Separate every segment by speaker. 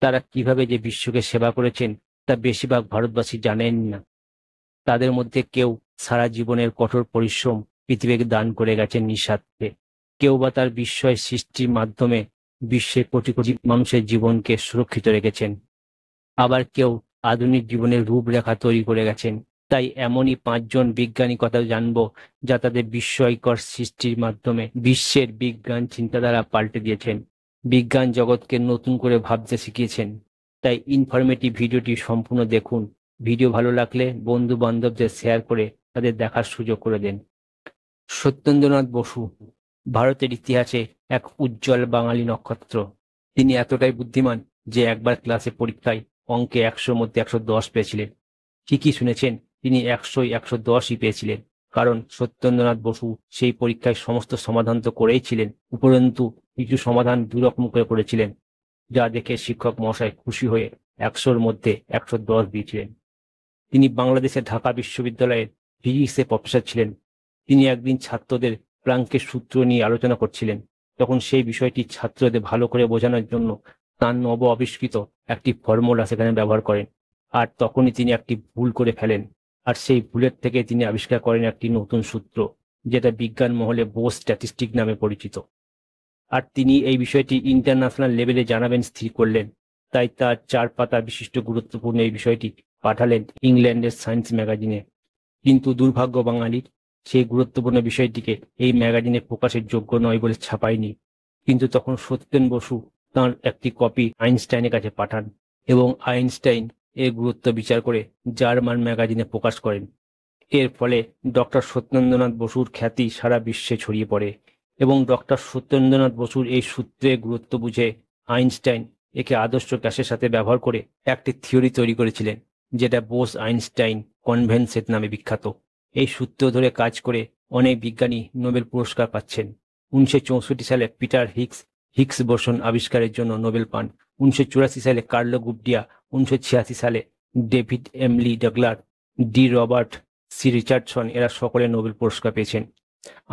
Speaker 1: তারা কিভাবে যে বিশ্বকে সেবা করেছেন তা বেশিরভাগ ভারতবাসী জানেন না। তাদের মধ্যে কেউ সারা জীবনের কঠোর পরিশ্রম পৃথিবীকে দান করে গেছেন নিঃস্বার্থে, কেউ বা তার বিস্ময় সৃষ্টির মাধ্যমে বিশ্বের কোটি কোটি মানুষের জীবনকে সুরক্ষিত রেখেছেন, আবার কেউ আধুনিক জীবনের রূপরেখা তৈরি করে গেছেন। তাই এমনই 5জন বিজ্ঞানী কথা জানবো যা তাদের বিস্ময়কর সৃষ্টির মাধ্যমে বিশ্বের বিজ্ঞান চিন্তাধারা পাল্টে দিয়েছেন, বিজ্ঞান জগৎকে নতুন করে ভাবতে শিখিয়েছেন। তাই ইনফরমেটিভ ভিডিওটি সম্পূর্ণ দেখুন। ভিডিও ভালো লাগলে বন্ধু বান্ধবদের শেয়ার করে তাদের দেখার সুযোগ করে দেন। সত্যেন্দ্রনাথ বসু ভারতের ইতিহাসে এক উজ্জ্বল বাঙালি নক্ষত্র। তিনি এতটাই বুদ্ধিমান যে একবার ক্লাসে পরীক্ষায় অঙ্কে 100-র মধ্যে 110 পেয়েছিলেন। ঠিকই শুনেছেন, তিনি 100-ই পেয়েছিলেন। কারণ সত্যেন্দ্রনাথ বসু সেই পরীক্ষায় সমস্ত সমাধান তো করেই ছিলেন, উপরন্তু কিছু সমাধান দুরকম করে করেছিলেন, যা দেখে শিক্ষক মহাশয় খুশি হয়ে 100-র মধ্যে 110 দিয়েছিলেন। তিনি বাংলাদেশের ঢাকা বিশ্ববিদ্যালয়ের ফিজিক্সের প্রফেসর ছিলেন। তিনি একদিন ছাত্রদের প্লাঙ্কের সূত্র নিয়ে আলোচনা করছিলেন। তখন সেই বিষয়টি ছাত্রদের ভালো করে বোঝানোর জন্য তাঁর নব আবিষ্কৃত একটি ফর্মুলা সেখানে ব্যবহার করেন। আর তখনই তিনি একটি ভুল করে ফেলেন, আর সেই ভুলের থেকে তিনি আবিষ্কার করেন একটি নতুন সূত্র, যেটা বিজ্ঞান মহলে বোস স্ট্যাটিস্টিক নামে পরিচিত। আর তিনি এই বিষয়টি ইন্টারন্যাশনাল লেভেলে জানাবেন স্থির করলেন। তাই তার 4 পাতা বিশিষ্ট গুরুত্বপূর্ণ এই বিষয়টি পাঠালেন ইংল্যান্ডের সায়েন্স ম্যাগাজিনে। কিন্তু দুর্ভাগ্য বাঙালির, সেই গুরুত্বপূর্ণ বিষয়টিকে এই ম্যাগাজিনে প্রকাশের যোগ্য নয় বলে ছাপায়নি। কিন্তু তখন সত্যেন বসু তাঁর একটি কপি আইনস্টাইনের কাছে পাঠান, এবং আইনস্টাইন এর গুরুত্ব বিচার করে জার্মান ম্যাগাজিনে প্রকাশ করেন। এর ফলে ডক্টর সত্যেন্দ্রনাথ বসুর খ্যাতি সারা বিশ্বে ছড়িয়ে পড়ে, এবং ডক্টর সত্যেন্দ্রনাথ বসুর এই সূত্রের গুরুত্ব বুঝে আইনস্টাইন একে আদর্শ গ্যাসের সাথে ব্যবহার করে একটি থিওরি তৈরি করেছিলেন, যেটা বোস আইনস্টাইন কনভেনশন নামে বিখ্যাত। এই সূত্র ধরে কাজ করে অনেক বিজ্ঞানী নোবেল পুরস্কার পাচ্ছেন। 1964 সালে পিটার হিগস বোসন আবিষ্কারের জন্য নোবেল পান। 1984 সালে কার্লো গুডিয়া, 1986 সালে ডেভিড এমলি ডগলার, ডি রবার্ট সি রিচার্ডসন, এরা সকলে নোবেল পুরস্কার পেয়েছেন।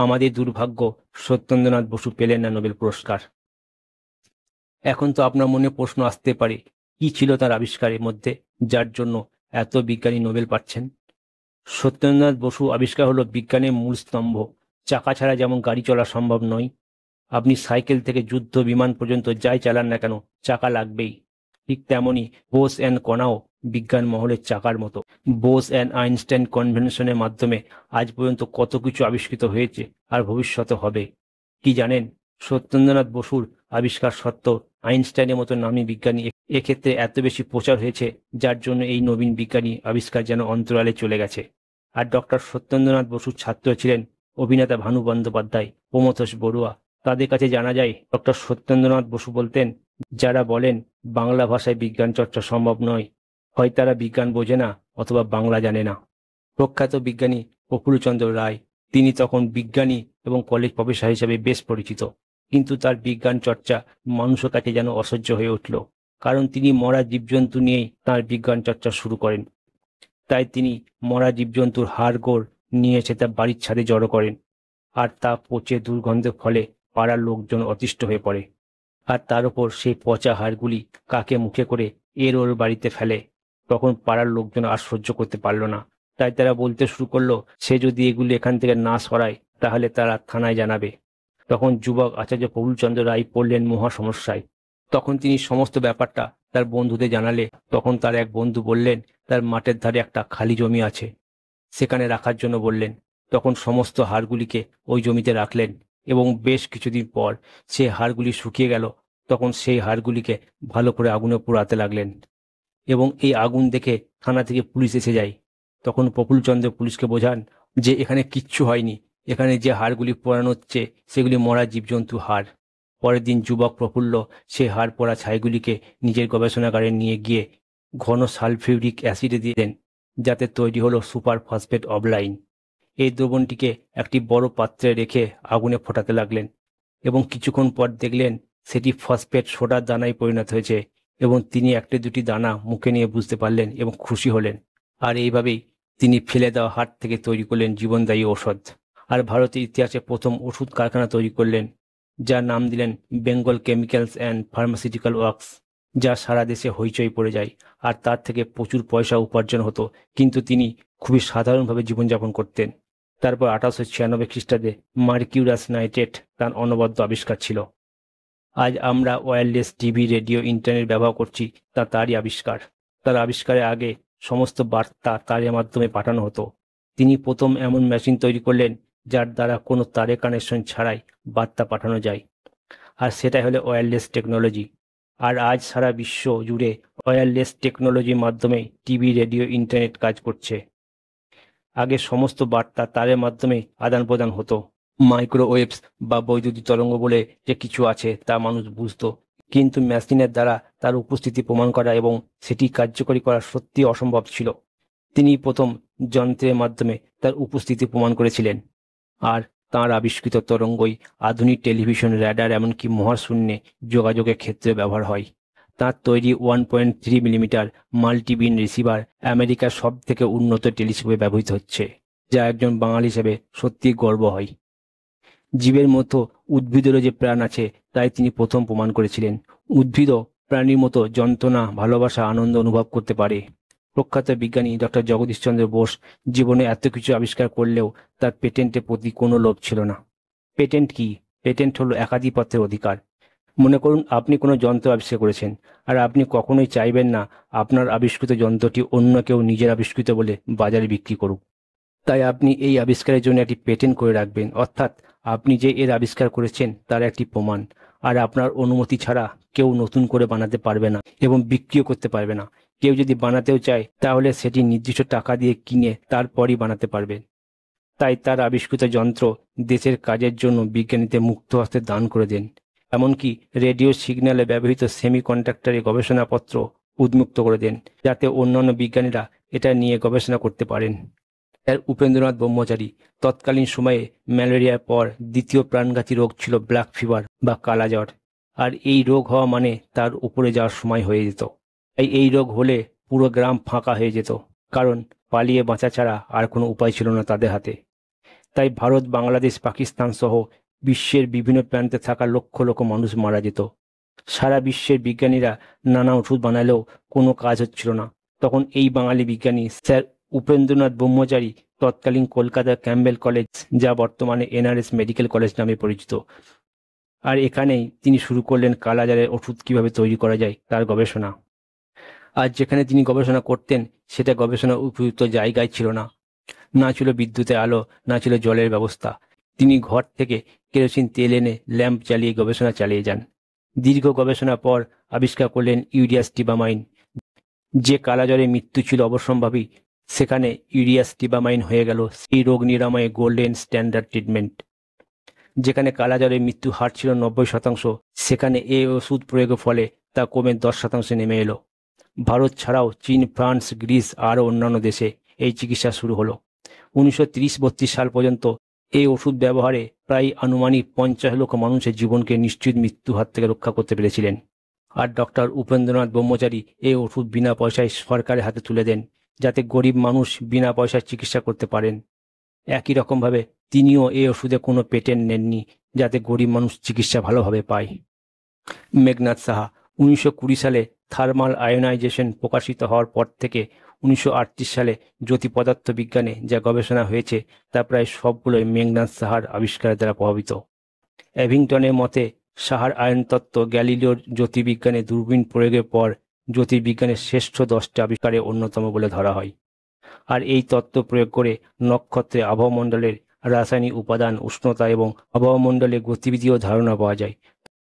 Speaker 1: আমাদের দুর্ভাগ্য, সত্যেন্দ্রনাথ বসু পেলেন না নোবেল পুরস্কার। এখন তো আপনার মনে প্রশ্ন আসতে পারে, কি ছিল তার আবিষ্কারের মধ্যে যার জন্য এত বিজ্ঞানী নোবেল পাচ্ছেন? সত্যেন্দ্রনাথ বসু আবিষ্কার হলো বিজ্ঞানের মূল স্তম্ভ। চাকা ছাড়া যেমন গাড়ি চলা সম্ভব নয়, আপনি সাইকেল থেকে যুদ্ধ বিমান পর্যন্ত যাই চালান না কেন, চাকা লাগবেই। ঠিক তেমনি বোস অ্যান্ড কণাও বিজ্ঞান মহলের চাকার মতো। বোস অ্যান্ড আইনস্টাইন কনভেনশনের মাধ্যমে আজ পর্যন্ত কত কিছু আবিষ্কৃত হয়েছে, আর ভবিষ্যতে হবে। কি জানেন, সত্যেন্দ্রনাথ বসুর আবিষ্কার সত্ত্বেও আইনস্টাইনের মতো নামী বিজ্ঞানী এক্ষেত্রে এত বেশি প্রচার হয়েছে, যার জন্য এই নবীন বিজ্ঞানী আবিষ্কার যেন অন্তরালে চলে গেছে। আর ডক্টর সত্যেন্দ্রনাথ বসুর ছাত্র ছিলেন অভিনেতা ভানু বন্দ্যোপাধ্যায়, প্রমথোষ বড়ুয়া। তাদের কাছে জানা যায় ডক্টর সত্যেন্দ্রনাথ বসু বলতেন, যারা বলেন বাংলা ভাষায় বিজ্ঞান চর্চা সম্ভব নয়, হয় তারা বিজ্ঞান বোঝে না অথবা বাংলা জানে না। প্রখ্যাত বিজ্ঞানী প্রফুল্লচন্দ্র রায়, তিনি তখন বিজ্ঞানী এবং কলেজ প্রফেসর হিসেবে বেশ পরিচিত, কিন্তু তার বিজ্ঞান চর্চা মানুষের কাছে যেন অসহ্য হয়ে উঠল। কারণ তিনি মরা জীবজন্তু নিয়েই তাঁর বিজ্ঞান চর্চা শুরু করেন। তাই তিনি মরা জীবজন্তুর হাড়গোড় নিয়ে এসে তার বাড়ির ছাদে জড়ো করেন, আর তা পচে দুর্গন্ধের ফলে পাড়ার লোকজন অতিষ্ঠ হয়ে পড়ে। আর তার উপর সেই পচা হাড়গুলি কাকে মুখে করে ওর বাড়িতে ফেলে। তখন পাড়ার লোকজন আর সহ্য করতে পারল না। তাই তারা বলতে শুরু করলো, সে যদি এগুলি এখান থেকে না সরায় তাহলে তারা থানায় জানাবে। তখন যুবক আচার্য প্রফুল্লচন্দ্র রায় পড়লেন মহা সমস্যায়। তখন তিনি সমস্ত ব্যাপারটা তার বন্ধুদের জানালে, তখন তার এক বন্ধু বললেন তার মাঠের ধারে একটা খালি জমি আছে, সেখানে রাখার জন্য বললেন। তখন সমস্ত হাড়গুলিকে ওই জমিতে রাখলেন, এবং বেশ কিছুদিন পর সে হাড়গুলি শুকিয়ে গেল। তখন সেই হাড়গুলিকে ভালো করে আগুনে পোড়াতে লাগলেন, এবং এই আগুন দেখে থানা থেকে পুলিশ এসে যায়। তখন প্রফুল্লচন্দ্র পুলিশকে বোঝান যে এখানে কিচ্ছু হয়নি, এখানে যে হাড়গুলি পোড়ানো হচ্ছে সেগুলি মরা জীবজন্তু হাড়। পরের দিন যুবক প্রফুল্ল সেই হাড় পোড়া ছাইগুলিকে নিজের গবেষণাগারে নিয়ে গিয়ে ঘন সালফিউরিক অ্যাসিডে দিয়ে দেন, যাতে তৈরি হলো সুপার ফসফেট অবলাইন। এই দ্রবণটিকে একটি বড় পাত্রে রেখে আগুনে ফোটাতে লাগলেন, এবং কিছুক্ষণ পর দেখলেন সেটি ফসফেট সোডার দানায় পরিণত হয়েছে, এবং তিনি একটি দুটি দানা মুখে নিয়ে বুঝতে পারলেন এবং খুশি হলেন। আর এইভাবেই তিনি ফেলে দেওয়া হাড় থেকে তৈরি করলেন জীবনদায়ী ঔষধ, আর ভারতের ইতিহাসে প্রথম ওষুধ কারখানা তৈরি করলেন, যার নাম দিলেন Bengal chemicals and pharmaceutical works. যা সারা দেশে হইচই পড়ে যায়, আর তার থেকে প্রচুর পয়সা উপার্জন হতো। কিন্তু তিনি খুবই সাধারণভাবে জীবনযাপন করতেন। তারপর 1896 খ্রিস্টাব্দে মার্কিউরাস নাইট্রেট তার অনবদ্য আবিষ্কার ছিল। আজ আমরা ওয়্যারলেস টিভি, রেডিও, ইন্টারনেট ব্যবহার করছি, তা তারই আবিষ্কার। তার আবিষ্কারের আগে সমস্ত বার্তা তারের মাধ্যমে পাঠানো হতো। তিনি প্রথম এমন মেশিন তৈরি করলেন যার দ্বারা কোনো তারে কানেকশন ছাড়াই বার্তা পাঠানো যায়, আর সেটাই হলো ওয়্যারলেস টেকনোলজি। আর আজ সারা বিশ্ব জুড়ে ওয়্যারলেস টেকনোলজির মাধ্যমে টিভি, রেডিও, ইন্টারনেট কাজ করছে। আগে সমস্ত বার্তা তারের মাধ্যমে আদান প্রদান হতো। মাইক্রোওয়েভস বা বৈদ্যুতিক তরঙ্গ বলে যে কিছু আছে তা মানুষ বুঝতো, কিন্তু মেশিনের দ্বারা তার উপস্থিতি প্রমাণ করা এবং সেটি কার্যকরী করা সত্যি অসম্ভব ছিল। তিনি প্রথম যন্ত্রের মাধ্যমে তার উপস্থিতি প্রমাণ করেছিলেন, আর তাঁর আবিষ্কৃত তরঙ্গই আধুনিক টেলিভিশন, রেডার, এমনকি মহাশূন্যে যোগাযোগের ক্ষেত্রে ব্যবহার হয়। তাঁর তৈরি 1.3 মিলিমিটার মাল্টিবিন রিসিভার আমেরিকার সব থেকে উন্নত টেলিস্কোপে ব্যবহৃত হচ্ছে, যা একজন বাঙালি হিসেবে সত্যি গর্ব হয়। জীবের মতো উদ্ভিদেরও যে প্রাণ আছে তাই তিনি প্রথম প্রমাণ করেছিলেন। উদ্ভিদও প্রাণীর মতো যন্ত্রণা, ভালোবাসা, আনন্দ অনুভব করতে পারে। প্রখ্যাত বিজ্ঞানী ডক্টর জগদীশচন্দ্র বোস জীবনে এত কিছু আবিষ্কার করলেও তার পেটেন্টের প্রতি কোনো লোভ ছিল না। পেটেন্ট কি? পেটেন্ট হলো একাধিপত্যের অধিকার। মনে করুন আপনি কোনো যন্ত্র আবিষ্কার করেছেন, আর আপনি কখনোই চাইবেন না আপনার আবিষ্কৃত যন্ত্রটি অন্য কেউ নিজের আবিষ্কৃত বলে বাজারে বিক্রি করুক। তাই আপনি এই আবিষ্কারের জন্য একটি পেটেন্ট করে রাখবেন, অর্থাৎ আপনি যে এর আবিষ্কার করেছেন তার একটি প্রমাণ। আর আপনার অনুমতি ছাড়া কেউ নতুন করে বানাতে পারবে না এবং বিক্রিও করতে পারবে না। কেউ যদি বানাতেও চায় তাহলে সেটি নির্দিষ্ট টাকা দিয়ে কিনে তারপরই বানাতে পারবে। তাই তার আবিষ্কৃত যন্ত্র দেশের কাজের জন্য বিজ্ঞানীদের মুক্ত হস্তে দান করে দেন। এমনকি রেডিও সিগন্যালে ব্যবহৃত সেমিকন্ডাক্টরের গবেষণাপত্র উন্মুক্ত করে দেন, যাতে অন্যান্য বিজ্ঞানীরা এটা নিয়ে গবেষণা করতে পারেন। উপেন্দ্রনাথ ব্রহ্মচারী তৎকালীন সময়ে ম্যালেরিয়ার পর দ্বিতীয় প্রাণঘাতী রোগ ছিল ব্ল্যাক ফিভার বা কালাজ্বর, আর এই রোগ হওয়া মানে তার উপরে যাওয়ার সময় হয়ে যেত। তাই এই রোগ হলে পুরো গ্রাম ফাঁকা হয়ে যেত, কারণ পালিয়ে বাঁচা ছাড়া আর কোনো উপায় ছিল না তাদের হাতে। তাই ভারত, বাংলাদেশ, পাকিস্তান সহ বিশ্বের বিভিন্ন প্রান্তে থাকা লক্ষ লক্ষ মানুষ মারা যেত। সারা বিশ্বের বিজ্ঞানীরা নানা ওষুধ বানালেও কোনো কাজ হচ্ছিল না। তখন এই বাঙালি বিজ্ঞানী স্যার উপেন্দ্রনাথ ব্রহ্মচারী তৎকালীন কলকাতার ক্যাম্বেল কলেজ, যা বর্তমানে NRS মেডিকেল কলেজ নামে পরিচিত, আর এখানেই তিনি শুরু করলেন কালাজ্বরের ওষুধ কিভাবে তৈরি করা যায় তার গবেষণা। আর যেখানে তিনি গবেষণা করতেন সেটা গবেষণার উপযুক্ত জায়গায় ছিল না। না ছিল বিদ্যুতের আলো, না ছিল জলের ব্যবস্থা। তিনি ঘর থেকে কেরোসিন তেল এনে ল্যাম্প জ্বালিয়ে গবেষণা চালিয়ে যান। দীর্ঘ গবেষণার পর আবিষ্কার করলেন ইউরিয়াস টিবামাইন। যে কালাজ্বরে মৃত্যু ছিল অবশ্যম্ভাবী, সেখানে ইউরিয়াস টিবামাইন হয়ে গেল সেই রোগ নিরাময়ে গোল্ডেন স্ট্যান্ডার্ড ট্রিটমেন্ট। যেখানে কালাজ্বরে মৃত্যু হার ছিল 90%, সেখানে এই ওষুধ প্রয়োগের ফলে তা কমে 10% নেমে এলো। ভারত ছাড়াও চীন, ফ্রান্স, গ্রিস আরও অন্যান্য দেশে এই চিকিৎসা শুরু হলো। 1930-32 সাল পর্যন্ত এই ওষুধ ব্যবহারে প্রায় আনুমানিক 50 লক্ষ মানুষের জীবনকে নিশ্চিত মৃত্যুর হাত থেকে রক্ষা করতে পেরেছিলেন। আর ডক্টর উপেন্দ্রনাথ ব্রহ্মচারী এই ওষুধ বিনা পয়সায় সরকারের হাতে তুলে দেন, যাতে গরিব মানুষ বিনা পয়সায় চিকিৎসা করতে পারেন। একই রকমভাবে তিনিও এই ওষুধে কোনো পেটেন্ট নেননি, যাতে গরিব মানুষ চিকিৎসা ভালোভাবে পায়। মেঘনাদ সাহা 1920 সালে থার্মাল আয়োনাইজেশন প্রকাশিত হওয়ার পর থেকে 1938 সালে জ্যোতিপদার্থ বিজ্ঞানে যা গবেষণা হয়েছে তা প্রায় সবগুলোই মেঘনাদ সাহার আবিষ্কারের দ্বারা প্রভাবিত। এভিংটনের মতে সাহার আয়নতত্ত্ব গ্যালিলিওর জ্যোতির্বিজ্ঞানে দূরবীন প্রয়োগের পর জ্যোতির্বিজ্ঞানের শ্রেষ্ঠ 10টি আবিষ্কারের অন্যতম বলে ধরা হয়। আর এই তত্ত্ব প্রয়োগ করে নক্ষত্রে আবহমণ্ডলের রাসায়নিক উপাদান, উষ্ণতা এবং আবহমণ্ডলের গতিবিধিও ধারণা পাওয়া যায়।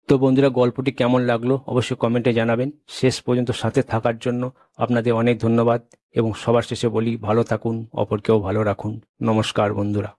Speaker 1: তো বন্ধুরা, গল্পটি কেমন লাগলো অবশ্যই কমেন্টে জানাবেন। শেষ পর্যন্ত সাথে থাকার জন্য আপনাদের অনেক ধন্যবাদ, এবং সবার শেষে বলি ভালো থাকুন, অপরকেও ভালো রাখুন। নমস্কার বন্ধুরা।